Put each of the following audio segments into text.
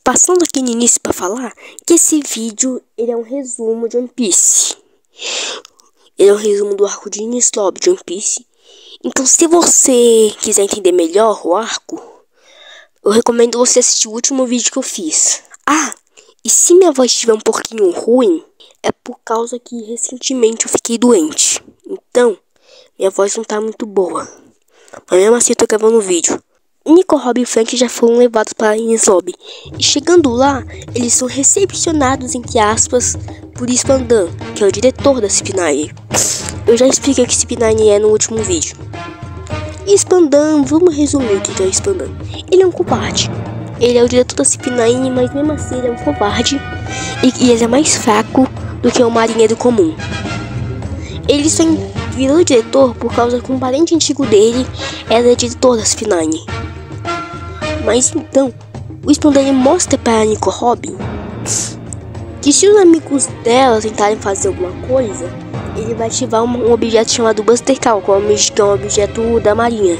Passando aqui no início para falar que esse vídeo ele é um resumo de One Piece. Ele é um resumo do arco de Enies Lobby de One Piece. Então, se você quiser entender melhor o arco, eu recomendo você assistir o último vídeo que eu fiz. E se minha voz estiver um pouquinho ruim, é por causa que recentemente eu fiquei doente. Então, minha voz não tá muito boa. Mas mesmo assim eu tô gravando o vídeo. Nico, Robin e Frank já foram levados para Enies Lobby. E chegando lá, eles são recepcionados, entre aspas, por Spandan, que é o diretor da CP9. Eu já expliquei o que CP9 é no último vídeo. Spandan, vamos resumir o que é o Spandan. Ele é um covarde. Ele é o diretor da CP9, mas mesmo assim ele é um covarde. E ele é mais fraco do que um marinheiro comum. Ele só virou diretor por causa que um parente antigo dele era diretor da CP9. Mas então, o Spandan mostra para Nico Robin que se os amigos dela tentarem fazer alguma coisa, ele vai ativar um objeto chamado Buster Call, que é um objeto da marinha,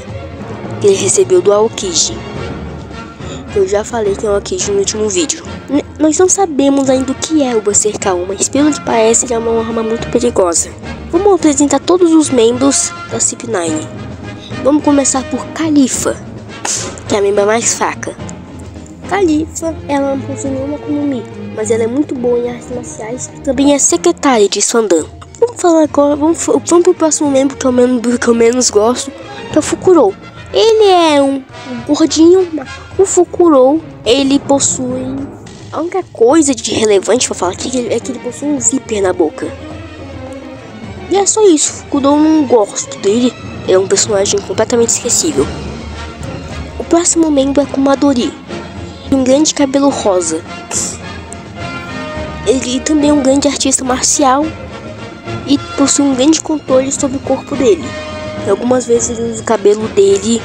que ele recebeu do Aokiji. Eu já falei que é o Aokiji no último vídeo. Nós não sabemos ainda o que é o Buster Call, mas pelo que parece ele é uma arma muito perigosa. Vamos apresentar todos os membros da CP9. Vamos começar por Califa, que é a membra mais fraca. Califa, ela não possui nenhuma Akuma no Mi, mas ela é muito boa em artes marciais e também é secretária de Spandan. Vamos falar agora, vamos pro próximo membro que eu menos gosto, que é o Fukurou. Ele é um gordinho, o Fukurou, ele possui... A única coisa de relevante pra falar aqui é que ele possui um zíper na boca. E é só isso, Fukurou, não gosto dele, ele é um personagem completamente esquecível. O próximo membro é Kumadori, um grande cabelo rosa. Ele também é um grande artista marcial e possui um grande controle sobre o corpo dele. E algumas vezes ele usa o cabelo dele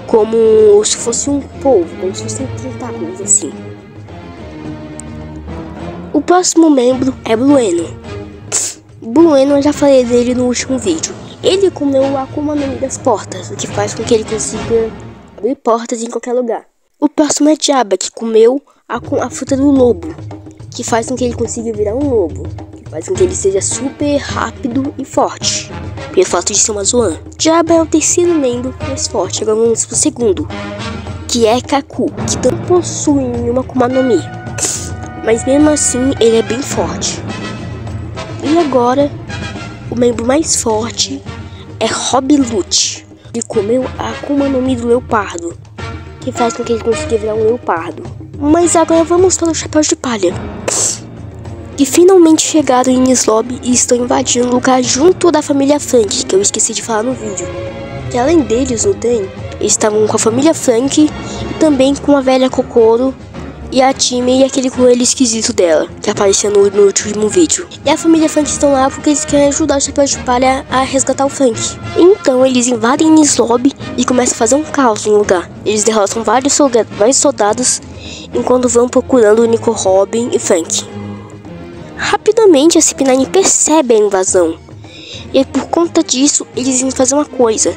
como se fosse um polvo, como se fossem tentáculos assim. O próximo membro é Blueno. Blueno, eu já falei dele no último vídeo. Ele comeu o Akuma no Mi das portas, o que faz com que ele consiga abrir portas em qualquer lugar. O próximo é Jabba, que comeu a fruta do lobo, que faz com que ele consiga virar um lobo, que faz com que ele seja super rápido e forte, pelo fato de ser uma Zoan. Jabba é o terceiro membro mais forte. Agora vamos pro segundo, que é Kaku, que não possui nenhuma Akuma no Mi, mas mesmo assim ele é bem forte. E agora, o membro mais forte é Rob Lute. Ele comeu a Akuma no Mi do leopardo, que faz com que ele consiga virar um leopardo. Mas agora vamos para o Chapéu de Palha, que finalmente chegaram em Enies Lobby e estão invadindo o lugar junto da família Frank, que eu esqueci de falar no vídeo. Que além deles, no trem, eles estavam com a família Frank e também com a velha Kokoro e a Time e aquele coelho esquisito dela, que apareceu no último vídeo. E a família Frank estão lá porque eles querem ajudar o Chapéu de Palha a resgatar o Frank. Então eles invadem Enies Lobby e começam a fazer um caos no lugar. Eles derrotam vários soldados enquanto vão procurando o Nico Robin e Frank. Rapidamente a CP9 percebe a invasão. E por conta disso eles vão fazer uma coisa.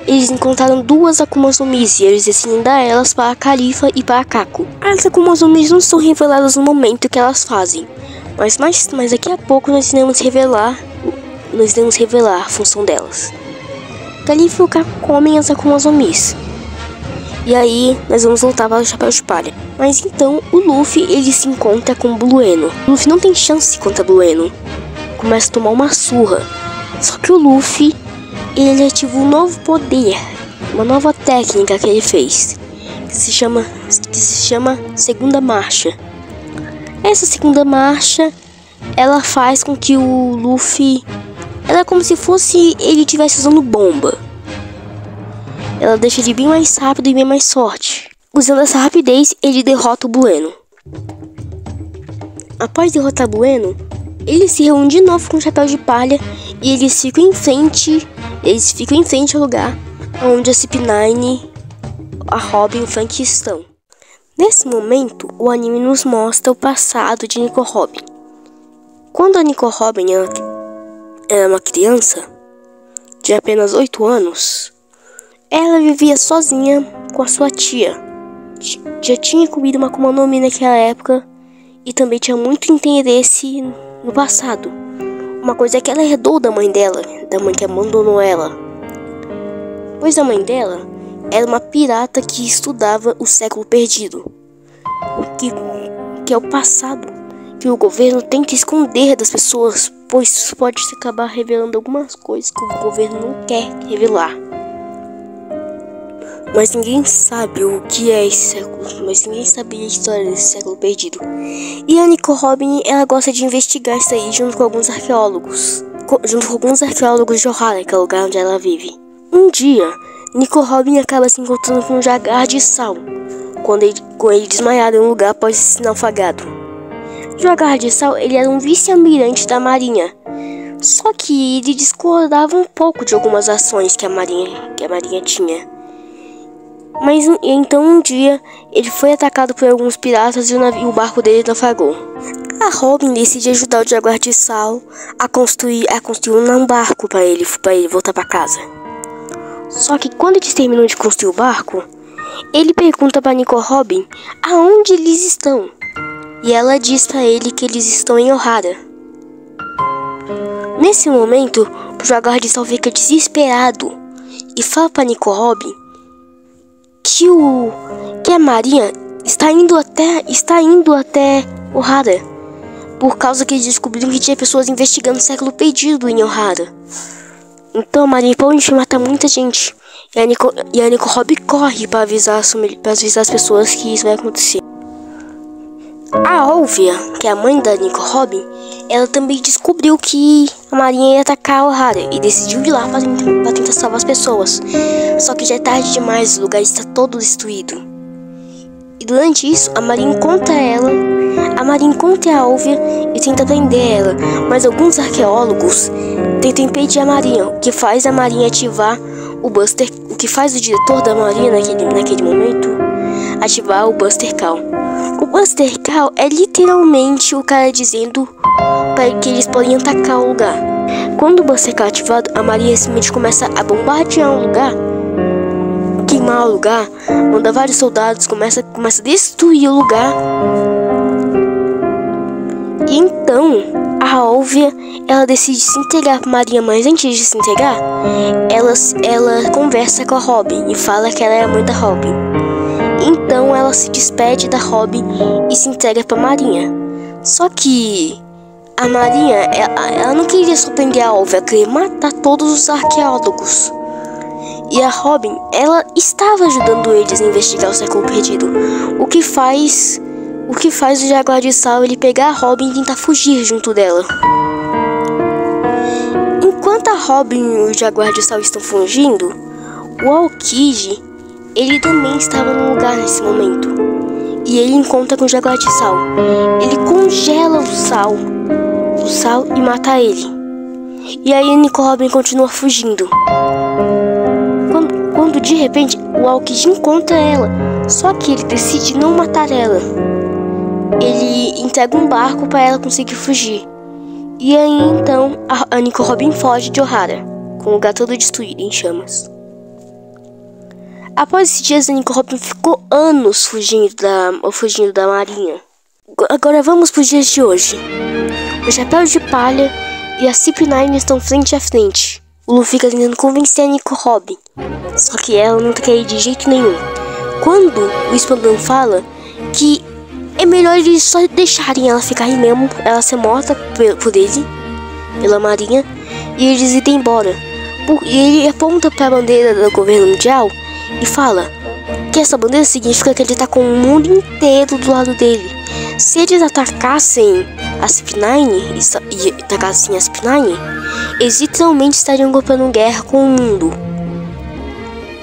Eles encontraram duas Akuma no Mi e eles decidem dar elas para a Califa e para a Kaku. As Akuma no Mi não são reveladas no momento que elas fazem, mas daqui a pouco nós iremos revelar a função delas. Califa e o Kaku comem as Akuma no Mi. E aí nós vamos voltar para o Chapéu de Palha. Mas então o Luffy ele se encontra com o Blueno. O Luffy não tem chance contra o Blueno. Começa a tomar uma surra. Só que o Luffy ele ativa um novo poder, uma nova técnica que ele fez, que se chama Segunda Marcha. Essa Segunda Marcha, ela faz com que o Luffy, ela é como se fosse ele estivesse usando bomba. Ela deixa ele bem mais rápido e bem mais forte. Usando essa rapidez, ele derrota o Blueno. Após derrotar o Blueno, ele se reúne de novo com o Chapéu de Palha e eles ficam em frente ao lugar onde a CP9, a Robin e o Frank estão. Nesse momento, o anime nos mostra o passado de Nico Robin. Quando a Nico Robin era uma criança de apenas 8 anos, ela vivia sozinha com a sua tia, já tinha comido uma Akuma no Mi naquela época e também tinha muito interesse no passado. Uma coisa é que ela herdou da mãe dela, da mãe que abandonou ela. Pois a mãe dela era uma pirata que estudava o século perdido, que é o passado que o governo tenta esconder das pessoas, pois isso pode acabar revelando algumas coisas que o governo não quer revelar. Mas ninguém sabe o que é esse século, mas ninguém sabia a história desse século perdido. E a Nico Robin, ela gosta de investigar isso aí junto com alguns arqueólogos. De Ohara, que é o lugar onde ela vive. Um dia, Nico Robin acaba se encontrando com um jaguar de sal, com ele desmaiado em um lugar após se naufragado. O jaguar de sal, ele era um vice-almirante da marinha. Só que ele discordava um pouco de algumas ações que a marinha tinha. Mas então um dia ele foi atacado por alguns piratas e o barco dele naufragou. A Robin decide ajudar o jaguar de sal a construir um barco para ele voltar para casa. Só que quando eles terminam de construir o barco, ele pergunta para Nico Robin aonde eles estão. E ela diz para ele que eles estão em Ohara. Nesse momento, o jaguar de sal fica desesperado e fala para Nico Robin que a marinha está indo até Ohara, por causa que eles descobriram que tinha pessoas investigando o século perdido em Ohara. Então a marinha pode matar muita gente. E a Nico Robin corre para avisar as pessoas que isso vai acontecer. A Olvia, que é a mãe da Nico Robin, ela também descobriu que a marinha ia atacar Ohara e decidiu ir lá para tentar salvar as pessoas. Só que já é tarde demais, o lugar está todo destruído. E durante isso, a marinha encontra a Olvia e tenta prender ela. Mas alguns arqueólogos tentam impedir a marinha, o que faz a marinha ativar o Buster, o que faz o diretor da marinha naquele momento ativar o Buster Call. O Buster Call é literalmente o cara dizendo para que eles podem atacar o lugar. Quando o Buster Call é ativado, a marinha simplesmente começa a bombardear o lugar, queimar o lugar, manda vários soldados, começa a destruir o lugar. E então a Olvia, ela decide se entregar para a marinha, mas antes de se entregar, ela conversa com a Robin e fala que ela é a mãe da Robin. Então ela se despede da Robin e se entrega para a marinha. Só que a marinha, ela não queria surpreender a Olvia, ela queria matar todos os arqueólogos. E a Robin, ela estava ajudando eles a investigar o século perdido, o que faz o jaguar de sal ele pegar a Robin e tentar fugir junto dela. Enquanto a Robin e o jaguar de sal estão fugindo, o Aokiji, ele também estava no lugar nesse momento. E ele encontra com o jaguar de sal. Ele congela o sal e mata ele. E aí a Nico Robin continua fugindo. Quando de repente o Aokiji encontra ela, só que ele decide não matar ela. Ele entrega um barco para ela conseguir fugir. E aí então a Nico Robin foge de Ohara, com o lugar todo destruído em chamas. Após esses dias, a Nico Robin ficou anos fugindo da marinha. Agora vamos para os dias de hoje. O Chapéu de Palha e a CP9 estão frente a frente. O Luffy fica tentando convencer a Nico Robin, só que ela não quer ir de jeito nenhum. Quando o Espadão fala que é melhor eles só deixarem ela ficar aí mesmo, ela ser morta pela marinha, e eles irem embora. E ele aponta para a bandeira do governo mundial e fala que essa bandeira significa que ele está com o mundo inteiro do lado dele. Se eles atacassem a CP9 e atacassem a CP9, eles literalmente estariam comprando guerra com o mundo.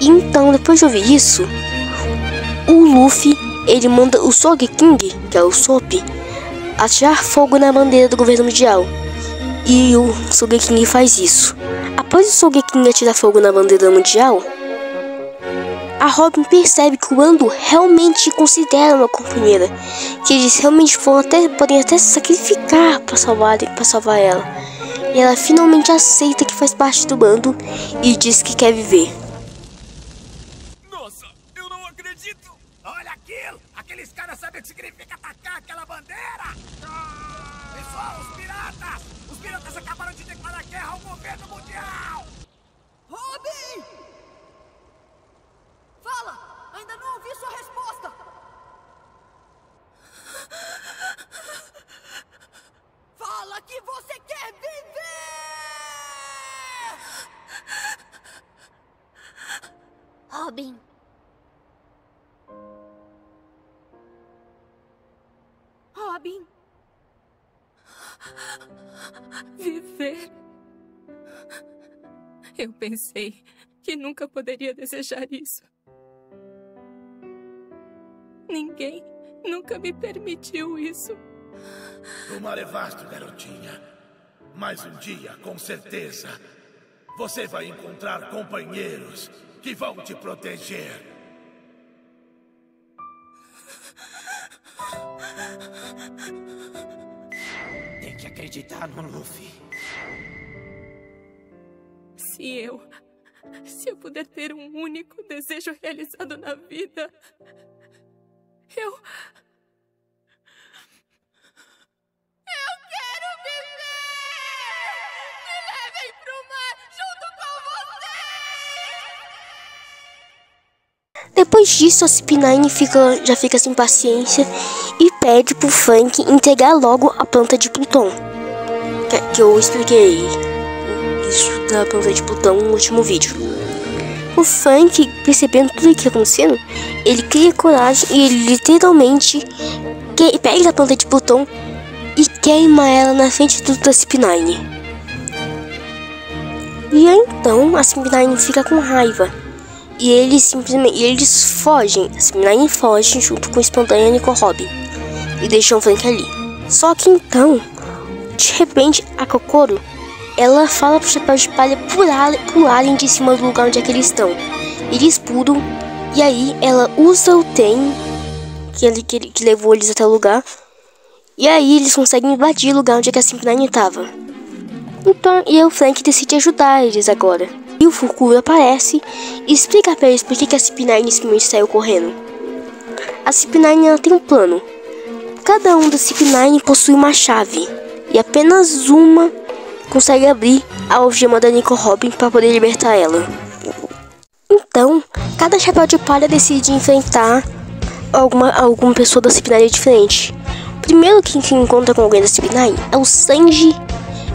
Então, depois de ouvir isso, o Luffy, ele manda o Sogeking, que é o Sop, atirar fogo na bandeira do governo mundial. E o Sogeking faz isso. Após o Sogeking atirar fogo na bandeira mundial, a Robin percebe que o Ando realmente considera uma companheira, que eles realmente podem até se sacrificar para salvar ela. E ela finalmente aceita que faz parte do bando e diz que quer viver. Nossa, eu não acredito! Olha aqui! sabe o que significa atacar aquela bandeira? Pessoal, os piratas! Os piratas acabaram de declarar guerra ao governo mundial! Robin! Fala! Ainda não ouvi sua resposta! Fala que você quer viver! Robin. Robin! Viver. Eu pensei que nunca poderia desejar isso. Ninguém nunca me permitiu isso. O mar é vasto, garotinha. Mas um dia, com certeza, você vai encontrar companheiros que vão te proteger. Tem que acreditar no Luffy. Se eu puder ter um único desejo realizado na vida, eu quero viver! Me levem pro mar junto com vocês! Depois disso, a CP9 já fica sem paciência e pede pro Frank entregar logo a planta de Plutão. Que eu expliquei isso da planta de Plutão no último vídeo. O Frank, percebendo tudo o que está acontecendo, ele cria coragem e ele literalmente pega a planta de Plutão e queima ela na frente de tudo da CP9. E aí, então a CP9 fica com raiva. E eles fogem. A CP9 foge junto com o Espantalho e a Nico Robin. E deixam o Frank ali. Só que então, de repente, a Kokoro, ela fala pro Chapéu de Palha pularem de cima do lugar onde é que eles estão. Eles pulam. E aí ela usa o trem que levou eles até o lugar. E aí eles conseguem invadir o lugar onde é que a CP9 estava. Então, e o Frank decide ajudar eles agora. E o Fukuro aparece e explica pra eles por que a CP9 simplesmente saiu correndo. A CP9 ela tem um plano. Cada um da CP9 possui uma chave. E apenas uma consegue abrir a algema da Nico Robin para poder libertar ela. Então, cada Chapéu de Palha decide enfrentar alguma pessoa da CP9 diferente. Primeiro quem se encontra com alguém da CP9 é o Sanji.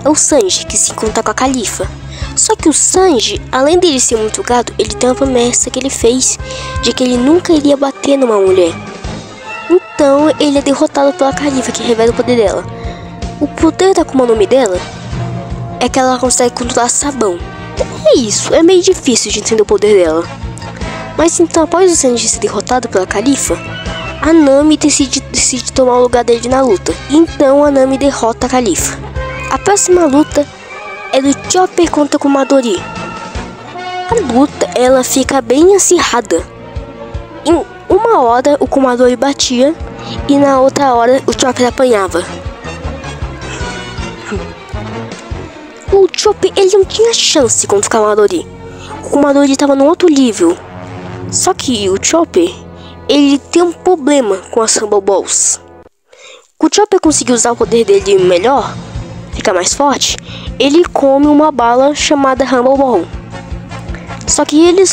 É o Sanji que se encontra com a Califa. Só que o Sanji, além dele ser muito gato, ele tem uma promessa que ele fez de que ele nunca iria bater numa mulher. Então ele é derrotado pela Califa, que revela o poder dela. O poder da Akuma no Mi dela é que ela consegue controlar sabão. É isso, é meio difícil de entender o poder dela. Mas então, após o Sanji ser derrotado pela Califa, a Nami decide tomar o lugar dele na luta. Então a Nami derrota a Califa. A próxima luta é do Chopper contra o Kumadori. A luta ela fica bem acirrada. Em uma hora o Kumadori batia e na outra hora o Chopper apanhava. O Chopper ele não tinha chance contra o Kumadori. O Kumadori estava no outro nível. Só que o Chopper ele tem um problema com as Rumble Balls. O Chopper conseguiu usar o poder dele melhor, ficar mais forte. Ele come uma bala chamada Rumble Ball. Só que ele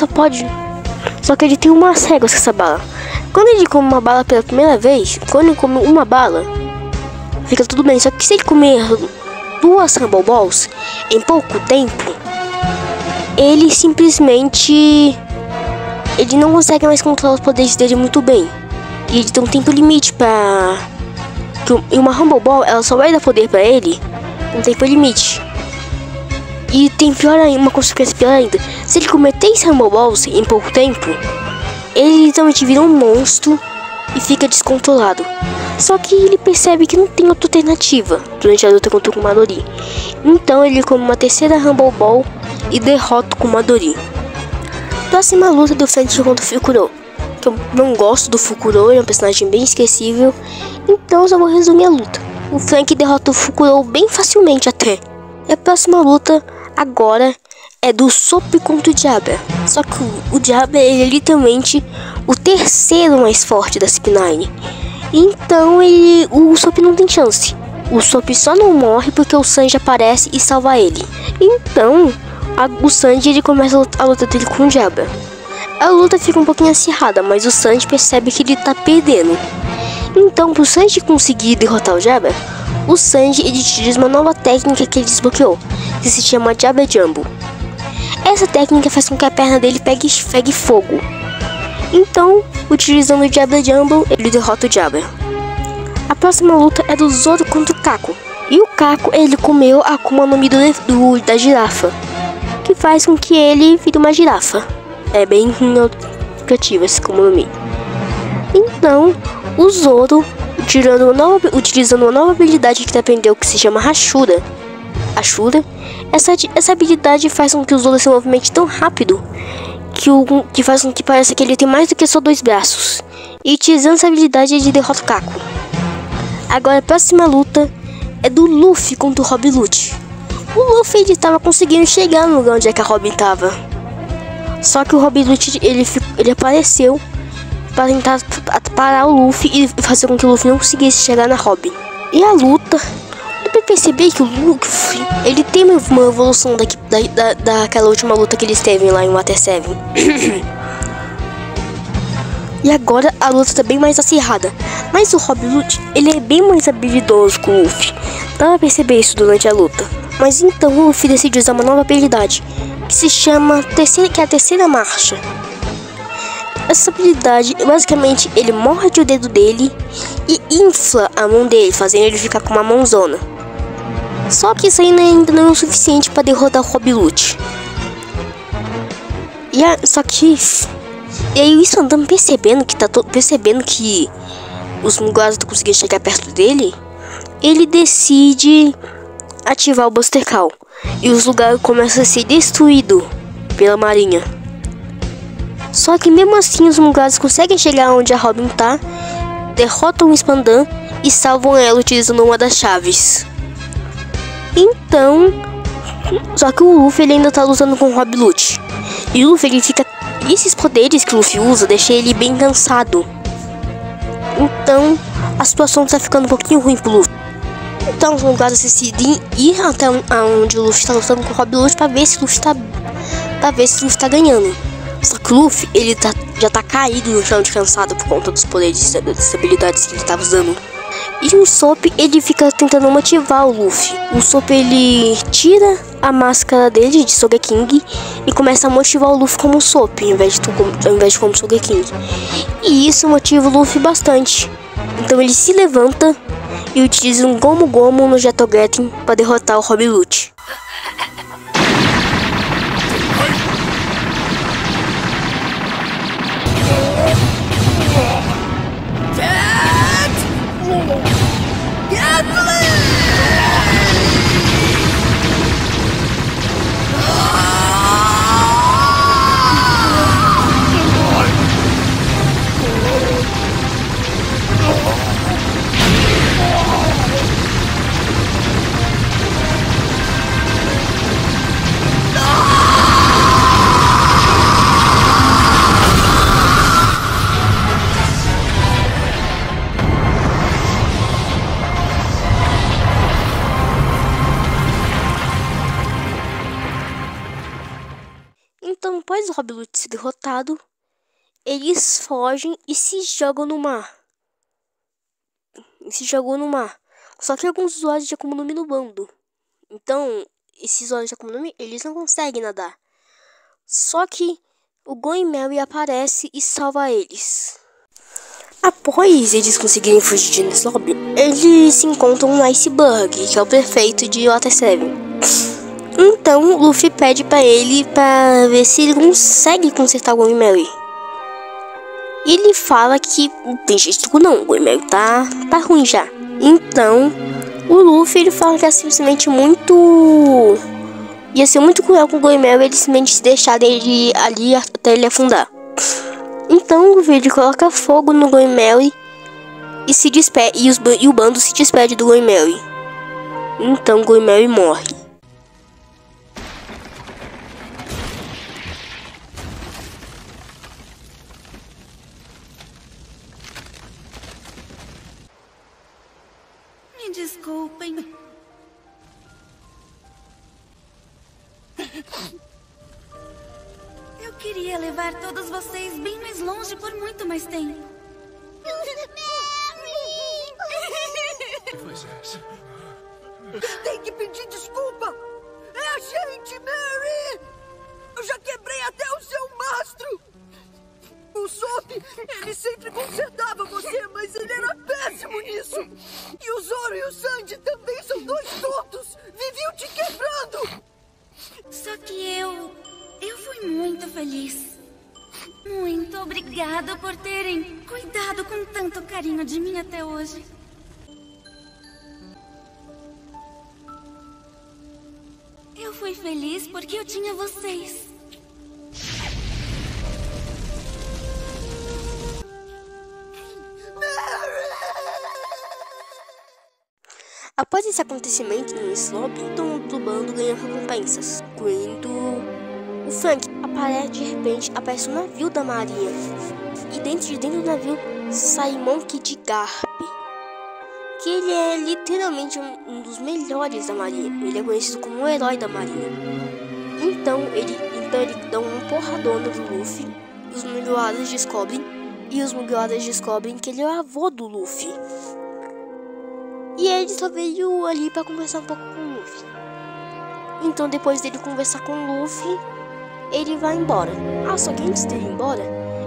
ele tem uma cega com essa bala. Quando ele come uma bala pela primeira vez, quando ele come uma bala, fica tudo bem. Só que se ele comer 2 Rumble Balls em pouco tempo, ele simplesmente não consegue mais controlar os poderes dele muito bem. E ele tem um tempo limite pra... E uma Rumble Ball, ela só vai dar poder pra ele um tempo limite. E tem uma consequência pior ainda. Se ele comer 3 Rumble Balls em pouco tempo, ele literalmente vira um monstro e fica descontrolado. Só que ele percebe que não tem outra alternativa durante a luta contra o Kumadori. Então ele come uma terceira Rumble Ball e derrota o Kumadori. Próxima luta do Frank contra o Fukuro. Que eu não gosto do Fukuro, ele é um personagem bem esquecível. Então eu só vou resumir a luta. O Frank derrota o Fukuro bem facilmente até. E a próxima luta agora é do Sop contra o Jabra. Só que o Jabra ele é literalmente o terceiro mais forte da CP9. Então o Usopp não tem chance. O Usopp só não morre porque o Sanji aparece e salva ele. Então o Sanji ele começa a luta dele com o Jabba. A luta fica um pouquinho acirrada, mas o Sanji percebe que ele tá perdendo. Então, pro Sanji conseguir derrotar o Jabba, o Sanji ele utiliza uma nova técnica que ele desbloqueou, que se chama Jabba Jumbo. Essa técnica faz com que a perna dele pegue fogo. Então, utilizando o Jabba Jumbo, ele derrota o Jabba. A próxima luta é do Zoro contra o Kako. E o Kako, ele comeu a Akuma no Mi da girafa, que faz com que ele vire uma girafa. É bem criativo esse Akuma no Mi. Então, o Zoro, utilizando uma nova habilidade que ele aprendeu, que se chama Hashura. Essa habilidade faz com que o Zoro se movimente tão rápido que faz com que pareça que ele tem mais do que só 2 braços. E utilizando essa habilidade ele derrota o Kako. Agora a próxima luta é do Luffy contra o Rob Lute. O Luffy ele tava conseguindo chegar no lugar onde é que a Robin tava. Só que o Rob Lute ele apareceu para tentar parar o Luffy e fazer com que o Luffy não conseguisse chegar na Robin. E a luta, dá pra perceber que o Luffy ele tem uma evolução daquela última luta que eles teve lá em Water 7. E agora a luta tá bem mais acirrada. Mas o Rob Lute ele é bem mais habilidoso que o Luffy. Dá pra perceber isso durante a luta. Mas então o Luffy decide usar uma nova habilidade que se chama a terceira marcha. Essa habilidade, basicamente, ele morde o dedo dele e infla a mão dele, fazendo ele ficar com uma mãozona. Só que isso ainda não é o suficiente para derrotar o Rob Lute. E aí o Issan percebendo que os Mugiwaras estão conseguindo chegar perto dele, ele decide ativar o Buster Call. E os lugares começam a ser destruídos pela marinha. Só que mesmo assim os Mugiwaras conseguem chegar onde a Robin tá, derrotam o Spandan e salvam ela utilizando uma das chaves. Então, só que o Luffy ele ainda tá lutando com o Rob Lute. E o Luffy ele fica... esses poderes que o Luffy usa deixam ele bem cansado. Então, a situação tá ficando um pouquinho ruim pro Luffy. Então os Mugiwaras decidem ir até onde o Luffy tá lutando com o Rob Lute pra ver se o Luffy tá ganhando. Só que o Luffy, ele já tá caído no chão de cansado por conta dos poderes e das habilidades que ele tá usando. E o Usopp, ele fica tentando motivar o Luffy. O Usopp, ele tira a máscara dele de Sogeking e começa a motivar o Luffy como Usopp, ao invés de como Sogeking. E isso motiva o Luffy bastante. Então ele se levanta e utiliza um Gomu Gomu no Jetogetten para derrotar o Rob Lute. Então, após o Rob Lute ser derrotado, eles fogem e se jogam no mar. Só que alguns usuários de Akuma no Mi no bando. Então, esses usuários de Akuma no Mi, eles não conseguem nadar. Só que o Going Merry aparece e salva eles. Após eles conseguirem fugir de Neslob, eles se encontram no Iceberg, que é o prefeito de Water 7. Então o Luffy pede pra ele pra ver se ele consegue consertar o Going Merry. E ele fala que tem jeito não, o Going Merry tá ruim já. Então o Luffy ele fala que é simplesmente ia ser muito cruel com o Going Merry ele simplesmente se deixar dele ali até ele afundar. Então o Luffy ele coloca fogo no Going Merry e se despede, e o bando se despede do Going Merry. Então o Going Merry morre. desculpem. Eu queria levar todos vocês bem mais longe por muito mais tempo. Que coisa é essa? Quem tem que pedir desculpa é a gente, Mary! Eu já quebrei até o seu mastro! O Sop, ele sempre consertava você, mas ele era péssimo nisso! E o Zoro e o Sandy também são dois tontos! Viviam te quebrando! Só que eu fui muito feliz. Muito obrigada por terem cuidado com tanto carinho de mim até hoje. Eu fui feliz porque eu tinha vocês. Após esse acontecimento no Slop, todo mundo do bando ganha recompensas, incluindo o Frank. De repente, aparece um navio da marinha. E dentro do navio sai Monkey D. Garp, que ele é literalmente um dos melhores da marinha. Ele é conhecido como o herói da marinha. Então ele dá uma porradona no Luffy. Os Mugiwaras descobrem. E os Mugiwaras descobrem que ele é o avô do Luffy. E ele só veio ali pra conversar um pouco com o Luffy. Então depois dele conversar com o Luffy, ele vai embora. Só que antes dele ir embora,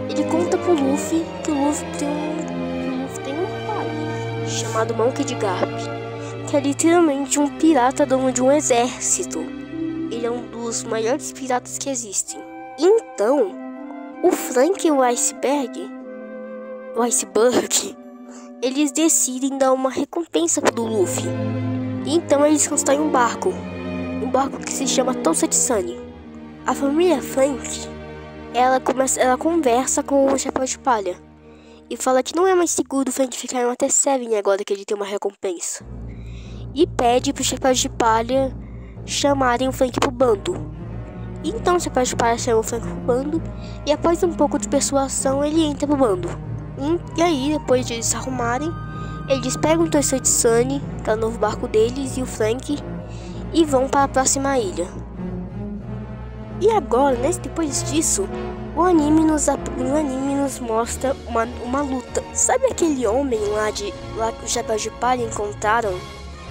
ele conta pro Luffy que o Luffy tem um pai chamado Monkey D. Garp, que é literalmente um pirata dono de um exército. Ele é um dos maiores piratas que existem. Então, o Frank e o Iceberg, eles decidem dar uma recompensa pro Luffy. Então eles constroem um barco que se chama Toussaint Sunny. A família Frank, ela conversa com o Chapéu de Palha e fala que não é mais seguro o Frank ficar em uma T7 agora que ele tem uma recompensa. E pede pro Chapéu de Palha chamarem o Frank pro bando. Então o Chapéu de Palha chama o Frank pro bando e após um pouco de persuasão ele entra pro bando. E aí, depois de eles se arrumarem, eles pegam o Toussaint Sunny, que é o novo barco deles, e o Frank, e vão para a próxima ilha. E agora, depois disso, o anime nos mostra uma luta. Sabe aquele homem lá que o Chapéu de Palha encontraram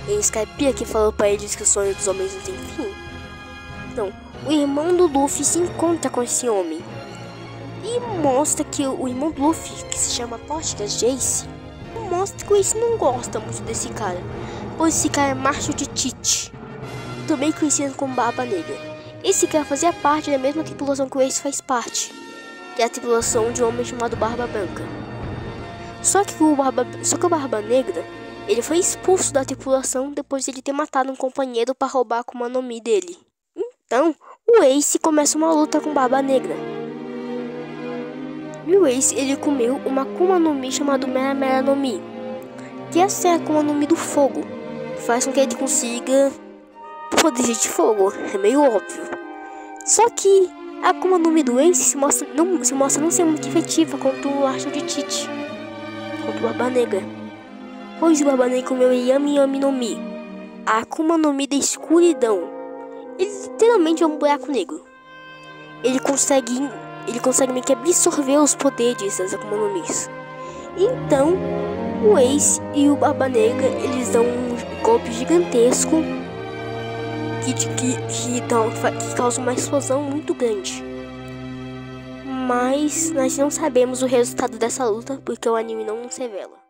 em Skypiea, que falou para eles que o sonho dos homens não tem fim? Então, o irmão do Luffy se encontra com esse homem. E mostra que o irmão do Luffy, que se chama Postas Jace, mostra que o Ace não gosta muito desse cara, pois esse cara é macho de Tite, também conhecido como Barba Negra. Esse cara fazia parte da mesma tripulação que o Ace faz parte, que é a tripulação de um homem chamado Barba Branca. Só que o Barba Negra, ele foi expulso da tripulação depois de ele ter matado um companheiro para roubar a Akuma no Mi dele. Então, o Ace começa uma luta com Barba Negra. E o Ace, ele comeu uma Akuma no Mi chamada Mera Mera no Mi, que essa é a Akuma no Mi do fogo, que faz com que ele consiga poder de fogo, é meio óbvio. Só que a Akuma no Mi do Ace se mostra não ser muito efetiva contra o Archer de Tite, contra o Barba Negra. Pois o Barba Negra comeu Yami Yami no Mi, a Akuma no Mi da escuridão. Ele literalmente é um buraco negro. Ele consegue meio que absorver os poderes das Akuma no Mis. Então, o Ace e o Barba Negra, eles dão um golpe gigantesco que causa uma explosão muito grande. Mas nós não sabemos o resultado dessa luta porque o anime não nos revela.